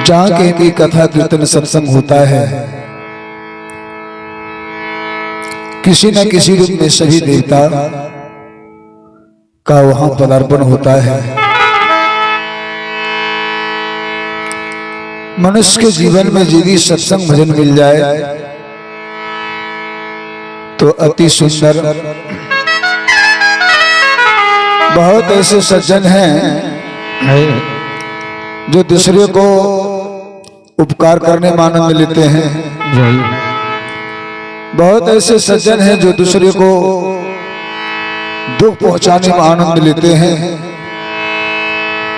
जहां कहीं भी कथा कीर्तन सत्संग होता है, किसी न किसी रूप में सभी देवता का वहां पदार्पण होता है। मनुष्य के जीवन में यदि सत्संग भजन मिल जाए तो अति सुंदर। बहुत ऐसे सज्जन हैं जो दूसरे को उपकार करने में आनंद लेते हैं। बहुत ऐसे सज्जन हैं जो दूसरे को दुख पहुंचाने में आनंद लेते हैं।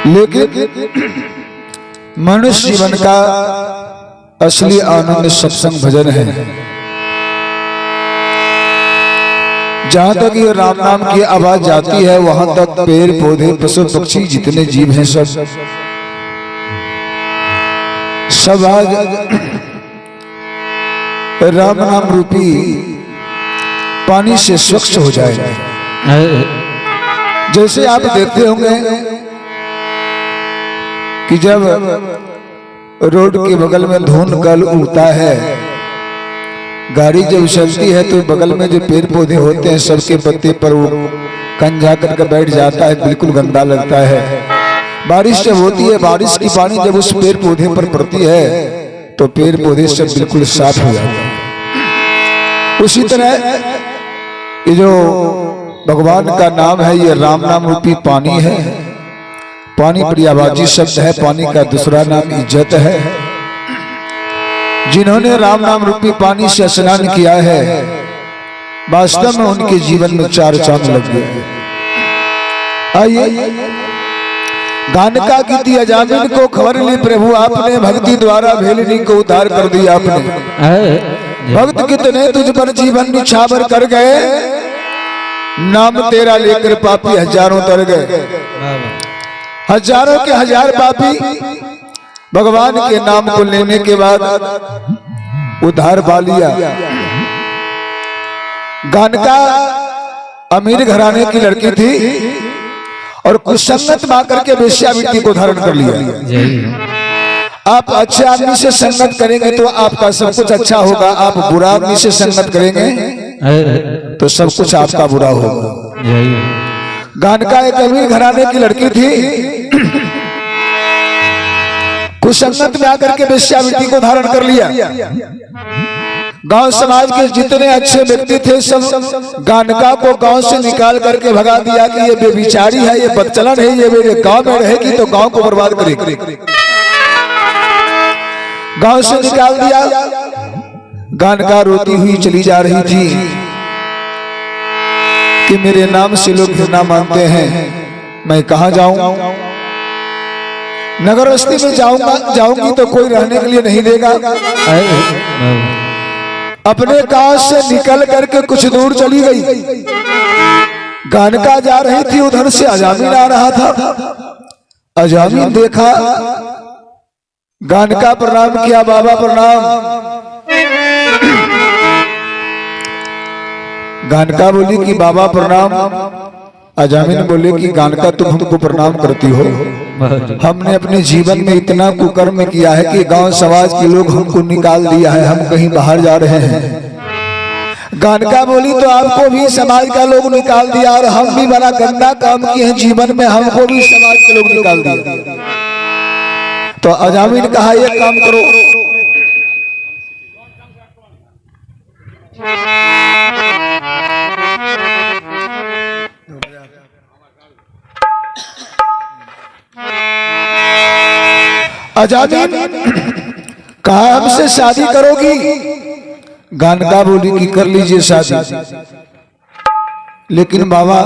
लेकिन मनुष्य जीवन का असली आनंद सत्संग भजन है। जहां तक ये राम नाम की आवाज जाती है वहां तक पेड़ पौधे पशु पक्षी जितने जीव हैं सब आज राम नाम रूपी पानी से स्वच्छ हो जाएंगे। जैसे आप देखते होंगे कि जब रोड के बगल में धुंध कल उड़ता है, गाड़ी जब चलती है तो बगल में जो पेड़ पौधे होते हैं सबके पत्ते पर वो कंजा करके बैठ जाता है, बिल्कुल गंदा लगता है। बारिश जब होती है, बारिश की पानी जब उस पेड़ पौधे पर पड़ती है तो पेड़ पौधे सब बिल्कुल साफ हो जाते हैं। उसी तरह ये जो भगवान का नाम है ये राम नाम रूपी पानी है। पानी प्रियवाची शब्द है, पानी का दूसरा नाम इज्जत है। जिन्होंने राम नाम रूपी पानी से स्नान किया है वास्तव में उनके जीवन में चार चांद लग गए। आइए गानका की थी अजामिन को खबर ली प्रभु आपने, भक्ति द्वारा भेलिनी को उद्धार कर दिया आपने। भक्त कितने तुझ पर जीवन निछावर कर गए, नाम तेरा लेकर पापी हजारों तर गए। हजारों के हजार पापी भगवान के नाम को लेने के बाद उद्धार पा लिया। गानका अमीर घराने की लड़की थी और कुछ संगत में आकर के वेश्यावृत्ति को धारण कर लिया। आप अच्छे आदमी से संगत करेंगे तो आपका सब कुछ अच्छा होगा, आप बुरा आदमी से संगत करेंगे तो सब कुछ आपका बुरा होगा। गानका एक अमीर घराने की लड़की थी, कुछ संगत में आकर के वेश्यावृत्ति को धारण कर लिया। गांव समाज के जितने अच्छे व्यक्ति थे सब गानका को गांव से निकाल करके भगा दिया कि ये बेविचारी है, ये बदचलन है, ये मेरे गांव में रहेगी तो गांव को बर्बाद करेगी। गांव से निकाल दिया। गानका रोती हुई चली जा रही थी कि मेरे नाम से लोग घृणा मानते हैं, मैं कहां जाऊं? नगर बस्ती में जाऊंगी तो कोई रहने के लिए नहीं देगा। अपने गांव से निकल करके कुछ दूर चली गई। गानका जा रही थी, उधर से अजामिन आ रहा था। अजामिन देखा, गानका प्रणाम किया, बाबा प्रणाम। गानका बोली कि बाबा प्रणाम। अजामिन बोले कि गानका तुम हमको प्रणाम करती हो, हमने अपने जीवन में इतना कुकर्म किया है कि गांव समाज के लोग हमको निकाल दिया है, हम कहीं बाहर जा रहे हैं। गानका बोली तो आपको भी समाज का लोग निकाल दिया और हम भी बड़ा गंदा काम किए हैं जीवन में, हमको भी समाज के लोग निकाल दिया। तो अजामिन कहा एक काम करो, अजामिन कहा हमसे शादी करोगी? गानका बोली कि कर लीजिए शादी, लेकिन बाबा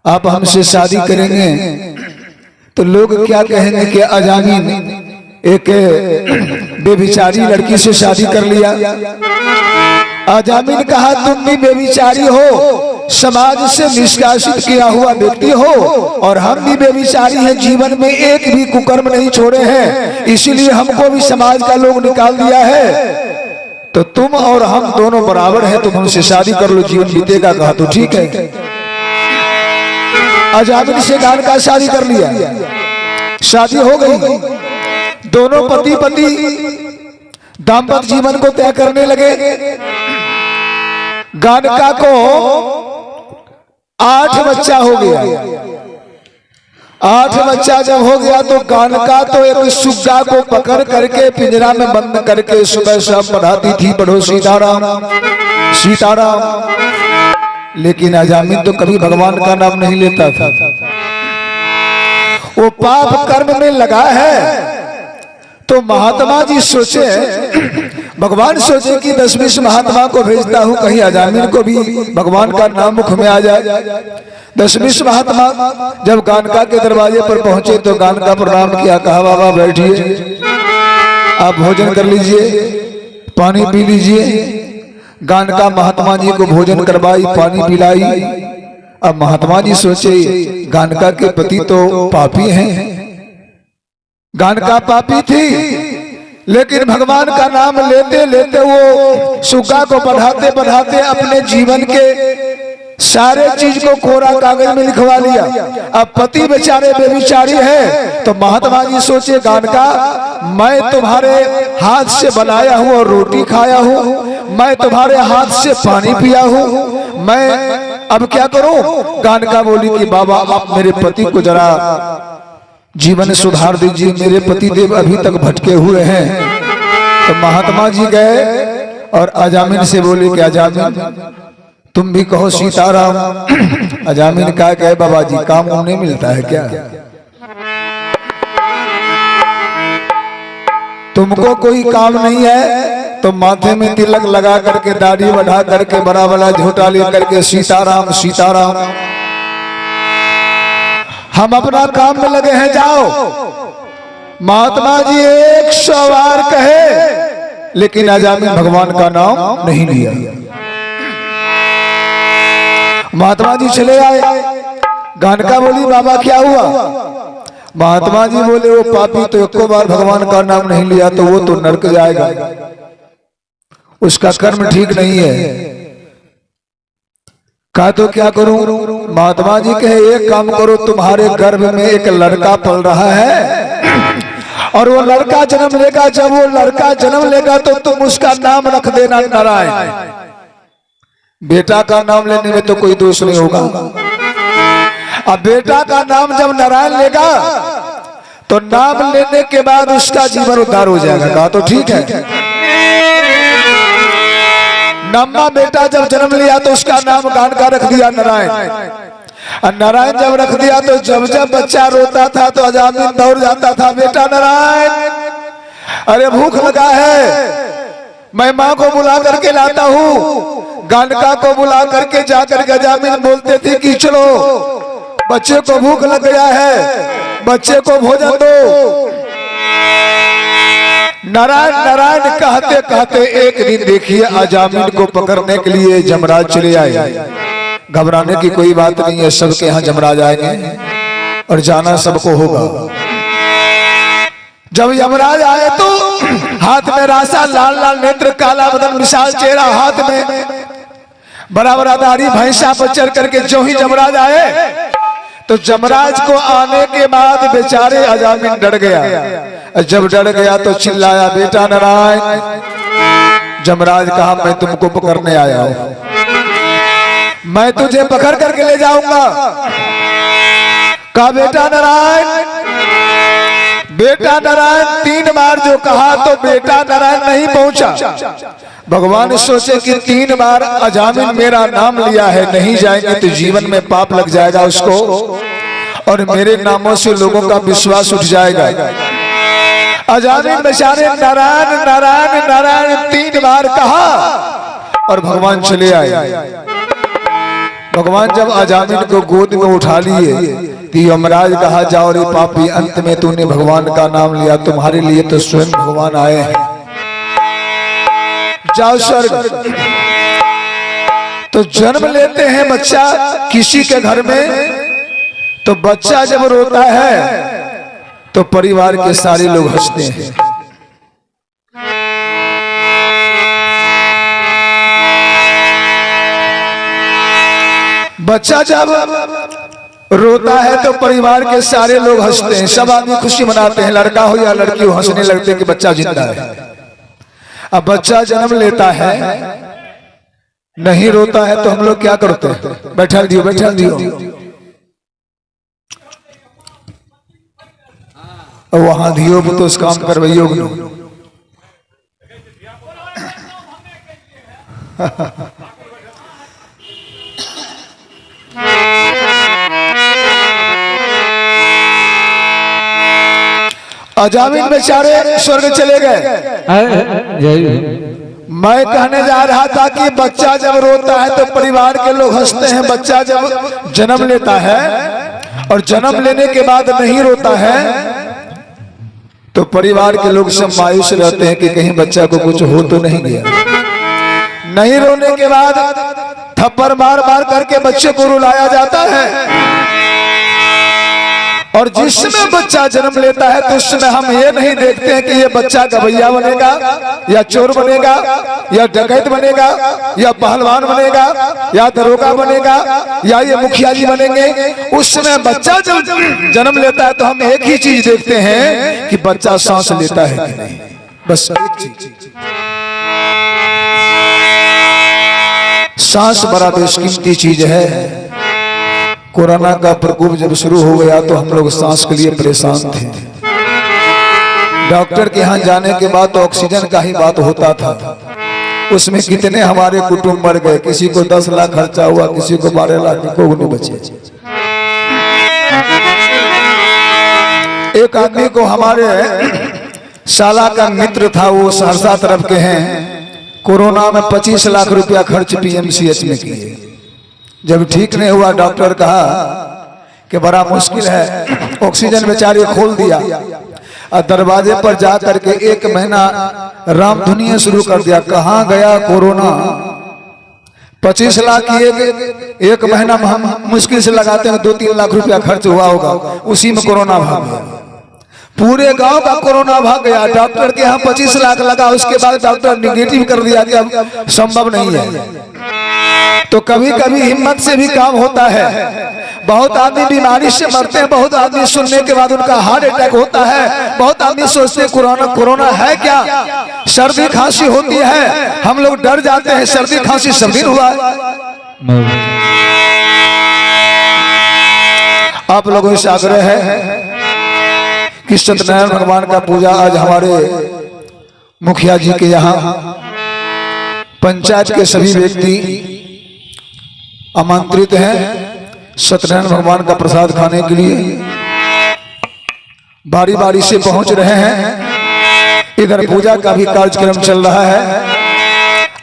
आप हमसे शादी करेंगे तो लोग क्या कहेंगे कि अजामिन एक बेविचारी लड़की से शादी कर लिया। अजामिन कहा तुम भी बेविचारी हो, समाज से निष्कासित किया हुआ व्यक्ति हो और हम भी बेविचारी हैं, जीवन में एक भी कुकर्म नहीं छोड़े हैं, इसीलिए हमको भी समाज का लोग निकाल दिया है। तो तुम और हम दोनों बराबर हैं, तुम हमसे शादी कर लो, जीवन बीतेगा। कहा तो ठीक है। अजामिन से गानका शादी कर लिया। शादी हो गई। दोनों पति पति दाम्पत्य जीवन को तय करने लगे। गानका को 8 बच्चा हो गया। 8 बच्चा जब हो गया तो गानका तो एक सुग्गा को पकड़ करके पिंजरा में बंद करके सुबह शाम पढ़ाती थी, पढ़ो सीताराम सीताराम। लेकिन अजामिन तो कभी भगवान का नाम नहीं लेता था। वो पाप कर्म में लगा है। तो महात्मा जी सोचे, भगवान सोचे कि 10-20 महात्मा को भेजता हूं, कहीं अजामिन को भी भगवान का नाम मुख में आ जाए। 10-20 महात्मा जब गानका के दरवाजे पर पहुंचे तो गानका प्रणाम किया, कहा बाबा बैठिए, आप भोजन कर लीजिए, पानी पी लीजिए। गानका महात्मा जी को भोजन करवाई, पानी पिलाई। अब महात्मा जी सोचे गानका के पति तो पापी हैं, गानका पापी थी, लेकिन भगवान का नाम लेते लेते वो सुग्गा को पढ़ाते पढ़ाते अपने जीवन के सारे चीज को कोरा कागज में लिखवा लिया। अब पति बेचारे बेविचारी है। तो महात्मा जी सोचे गानका, मैं तुम्हारे हाथ से बनाया हूँ और रोटी खाया हूँ, मैं तुम्हारे हाथ से पानी पिया हूँ, मैं अब क्या करूं? गानका बोली कि बाबा आप मेरे पति को जरा जीवन सुधार दीजिए, मेरे पति देव अभी तक भटके हुए हैं। तो महात्मा जी गए और अजामिन से बोले कि अजामिन तुम भी कहो सीताराम। अजामिन क्या कहे, बाबा जी काम नहीं मिलता है क्या? तुमको कोई काम नहीं है तो माथे में तिलक लगा करके, दाढ़ी बढ़ा करके, बड़ा बड़ा झोटा ले करके सीताराम सीताराम, हम अपना काम में लगे हैं, जाओ। महात्मा जी 100 बार कहे, लेकिन अजामिन भगवान का नाम नहीं लिया। महात्मा जी चले आए। गानका बोली बाबा क्या हुआ? महात्मा जी बोले वो पापी तो 1 बार भगवान का नाम नहीं लिया तो वो तो नरक जाएगा, उसका कर्म ठीक नहीं है। कहा तो क्या करूं? महात्मा जी कहे एक काम करो, तुम्हारे गर्भ में एक लड़का पल रहा है और वो लड़का जन्म लेगा, जब वो लड़का जन्म लेगा तो तुम उसका नाम रख देना नारायण। बेटा का नाम लेने में तो कोई दोष नहीं होगा। अब बेटा का नाम जब नारायण लेगा तो नाम लेने के बाद उसका जीवन उद्धार हो जाएगा। कहा तो ठीक है। नम्मा बेटा जब जन्म लिया तो उसका नाम गानका रख दिया नारायण। और नारायण जब रख दिया तो जब जब बच्चा रोता था तो अजामिन दौड़ जाता था, बेटा नारायण अरे भूख लगा है, मैं माँ को बुला करके लाता हूँ। गानका को बुला करके जाकर के अजामिन बोलते थे कि चलो बच्चे को भूख लग गया है, बच्चे को भोजन दो। नारायण नारायण कहते कहते एक दिन देखिए अजामिन को पकड़ने के लिए जमराज चले आए। घबराने की कोई बात नहीं है, सबके यहाँ जमराज आएंगे और जाना सबको होगा। जब यमराज आए तो हाथ में रासा, लाल लाल नेत्र, काला बदन, विशाल चेहरा, हाथ में बड़ा बड़ा दाढ़ी, भैंसा पर चढ़ करके जो ही जमराज आए तो जमराज को आने के बाद बेचारे अजामिन डर गया। जब डर गया तो चिल्लाया बेटा नारायण। जमराज कहा मैं तुमको पकड़ने आया हूं, मैं तुझे पकड़ करके ले जाऊंगा। कहा बेटा नारायण, बेटा नारायण 3 बार जो कहा तो बेटा नारायण नहीं पहुंचा। भगवान सोचे कि 3 बार अजामिन मेरा नाम लिया है, नहीं जाएंगे तो जीवन में पाप लग जाएगा उसको और मेरे नामों से लोगों का विश्वास उठ जाएगा। अजामिन बेचारे नारायण नारायण नारायण 3 बार कहा और भगवान चले आए। भगवान जब अजामिन को गोद में उठा लिए तो यमराज कहा जाओ रे पापी, अंत में तूने भगवान का नाम लिया, तुम्हारे लिए तो स्वयं भगवान आए हैं, जाओ स्वर्ग। तो जन्म लेते हैं बच्चा किसी के घर में, तो बच्चा जब रोता है तो परिवार के सारे लोग हंसते हैं। बच्चा जब रोता है तो परिवार के सारे लोग हंसते हैं, सब आदमी खुशी मनाते हैं, लड़का हो या लड़की हो हंसने लगते हैं कि बच्चा जिंदा है। अब बच्चा जन्म लेता है नहीं रोता है तो हम लोग क्या करते हैं? बैठा दियो बैठा दियो, वहां दियो तो उस काम करवाइयो। अजामिन बेचारे स्वर्ग चले गए। मैं कहने जा रहा था कि बच्चा जब रोता है तो परिवार के लोग हंसते हैं, बच्चा जब जन्म लेता है और जन्म लेने के बाद नहीं रोता है तो परिवार के लोग सब मायूस रहते हैं कि कहीं बच्चा को कुछ हो तो नहीं गया। नहीं रोने के बाद थप्पड़ मार मार करके बच्चे को रुलाया जाता है। और जिस समय बच्चा जन्म लेता है तो उस समय हम ये नहीं देखते हैं कि ये बच्चा गवैया बनेगा या चोर बनेगा या डकैत बनेगा या पहलवान बनेगा या दरोगा बनेगा या ये मुखिया जी बनेंगे। उस समय बच्चा जब जन्म लेता है तो हम एक ही चीज देखते हैं कि बच्चा सांस लेता है कि नहीं, बस एक चीज। सांस बड़ा बेशकीमती चीज है। कोरोना का प्रकोप जब शुरू हो गया तो हम लोग सांस के लिए परेशान थे। डॉक्टर के यहाँ जाने के बाद तो ऑक्सीजन का ही बात होता था। उसमें कितने हमारे कुटुंब मर गए, किसी को 10 लाख खर्चा हुआ, किसी को 12 लाख, को नहीं बचे। एक आदमी को हमारे साला का मित्र था, वो सहरसा तरफ के हैं, कोरोना में 25 लाख रुपया खर्च PMCH में किए। जब ठीक नहीं हुआ डॉक्टर कहा कि बड़ा मुश्किल है, ऑक्सीजन बेचारे खोल दिया और दरवाजे पर जा करके 1 महीना राम धुनिया शुरू कर दिया। कहाँ गया कोरोना? 25 लाख की एक महीना में हम मुश्किल से लगाते हैं 2-3 लाख रुपया खर्च हुआ होगा, उसी में कोरोना भाग गया। पूरे गांव का कोरोना भाग गया। डॉक्टर के यहाँ 25 लाख लगा, उसके बाद डॉक्टर निगेटिव कर दिया कि अब संभव नहीं है। तो कभी कभी हिम्मत से भी काम होता है। बहुत आदमी बीमारी से मरते हैं, बहुत आदमी सुनने के बाद उनका हार्ट अटैक होता है, बहुत आदमी सोचते हैं कोरोना है क्या, सर्दी खांसी होती है, हम लोग डर जाते हैं। सर्दी खांसी सब दिन हुआ है। आप लोगों से आग्रह है कि सत्यनारायण भगवान का पूजा आज हमारे मुखिया जी के यहाँ पंचायत के सभी व्यक्ति आमंत्रित हैं सत्यनारायण भगवान का प्रसाद खाने के लिए। बारी बारी से पहुंच रहे हैं। इधर पूजा का भी कार्यक्रम चल रहा है।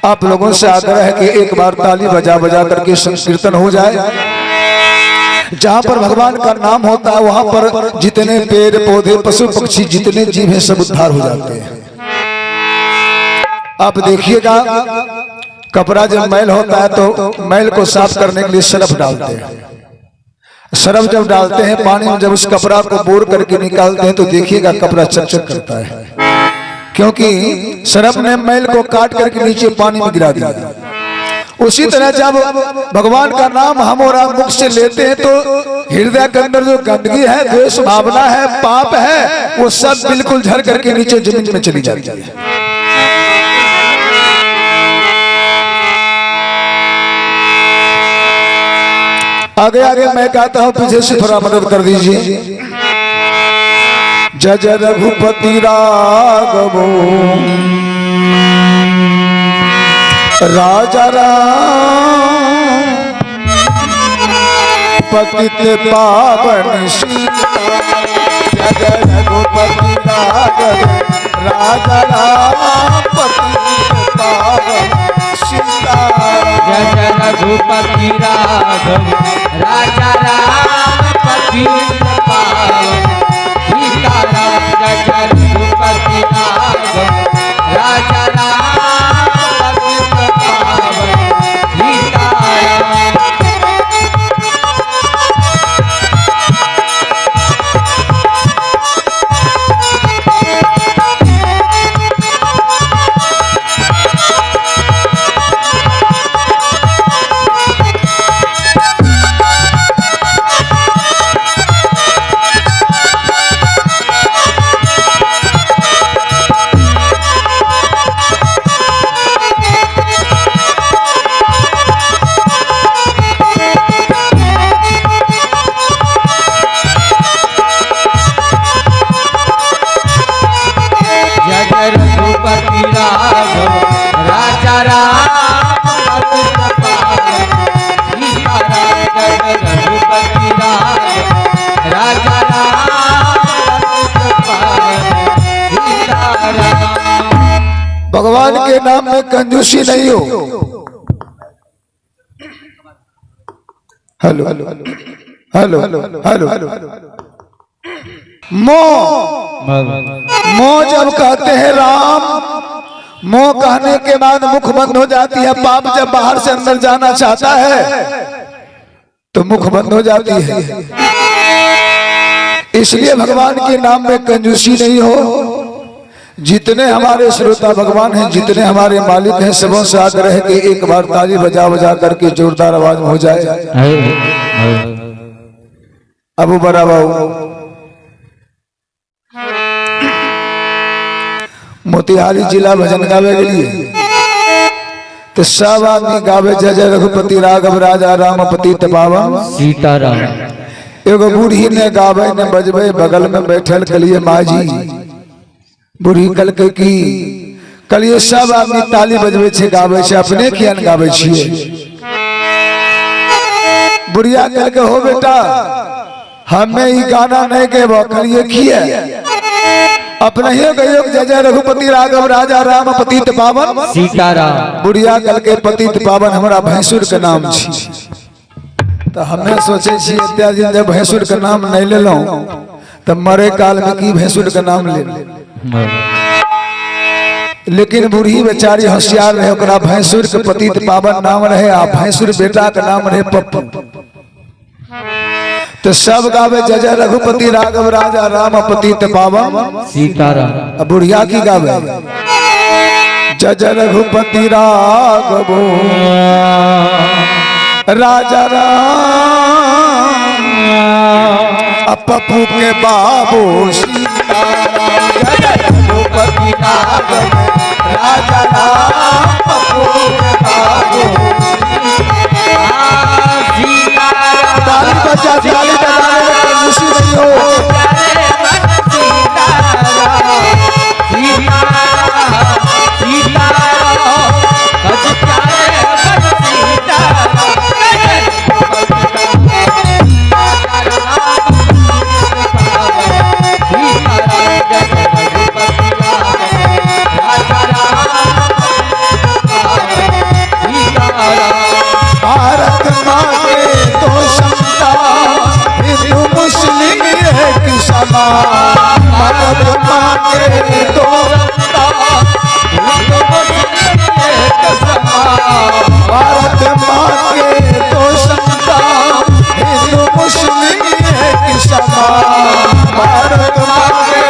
आप लोगों से आग्रह है कि एक बार ताली बजा बजा करके संकीर्तन हो जाए। जहां पर भगवान का नाम होता है वहां पर जितने पेड़ पौधे पशु पक्षी जितने जीव हैं सब उद्धार हो जाते हैं। आप देखिएगा कपड़ा जब मैल होता है तो मैल को साफ करने के लिए सरफ डालते हैं। सरफ जब डालते हैं पानी में, जब उस कपड़ा को बोर करके निकालते हैं तो देखिएगा कपड़ा चकचक करता है, क्योंकि सरफ ने मैल को काट करके नीचे पानी में गिरा दिया। उसी तरह जब भगवान का नाम हम और आप मुख से लेते हैं तो हृदय के अंदर जो गंदगी है, द्वेष भावना है, पाप है, वो सब बिल्कुल झड़ करके नीचे जमीन में चली जाती है। आगे आगे मैं कहता हूं, पीछे से थोड़ा मदद कर दीजिए। जय जय रघुपति राघव राजा राम पतित पावन सीता। जय जय रघुपति राघव राजा राम पतित पावन सीता। जय जय रघुपति राघव राजा राम पतित पावन सीताराम। जय जय रघुपति राघव राजा राम पतित पावन सीताराम। रघुपति राघव राजा राम पतित पावन सीता राम जय रघुपति राघव राजा राम पतित पावन सीता राम। भगवान के नाम में कंजूसी नहीं हो। हेलो हेलो हेलो हेलो मोह जब कहते हैं राम, मोह कहने के बाद मुख बंद हो जाती है। पाप जब बाहर से अंदर जाना चाहता है तो मुख बंद हो जाती है। इसलिए भगवान के नाम में कंजूसी नहीं हो। जितने हमारे श्रोता भगवान हैं, जितने हमारे मालिक हैं, सबों से आग्रह कि एक बार ताली बजा बजा करके जोरदार आवाज में हो जाए। अबू बड़ा बाबू मोतिहारी जिला भजन गावे के लिए तो सब आदमी गावे जय जय रघुपति राघव राजा राम पतित पावन सीताराम। एगो बूढ़ी ने गावे ने बजबे, बगल में बैठल कलिए माजी। बूढ़ी कल के की कलिए सब आदमी ताली बजबे छे, गावे छे, अपने कियान गावे छिए। बुढ़िया कल के हो बेटा हमें ई गाना नहीं गेबो, कलिए किए अपना ही गयो जय जय रघुपति राघव राजा राम पतित पावन सीताराम। बुढ़िया कल के पतित पावन हमारा भैंसुर के नाम छी। तो हमें सोचे छी इत्यादि जब भैंसुर के नाम नहीं ले लो तब मरे काल में की भैंसुर के नाम ले। लेकिन बूढ़ी बेचारी होशियार रहे, ओकरा भैंसुर के पतित पावन नाम रहे आ भैंसुर बेटा का नाम रहे पप्पू। तो सब गावे जय जय रघुपति राघव राजा राम पतित पावन सीताराम। अब बुढ़िया की गावे जय जय रघुपति राघव राजा राम पप्पू के बाबू सीताराम। जय जय रघुपति राघव राजा राम पप्पू के बाबू ताली बजा, ताली बजाने में कंजूसी नहीं हो। भारत माँ के तो क्षमता हिंदू मुस्लिम एक समान। भारत माँ के तो क्षमता हिंदू मुस्लिम एक समान। भारत माँ के तो क्षमता हिंदू मुस्लिम एक समान। भारत माँ के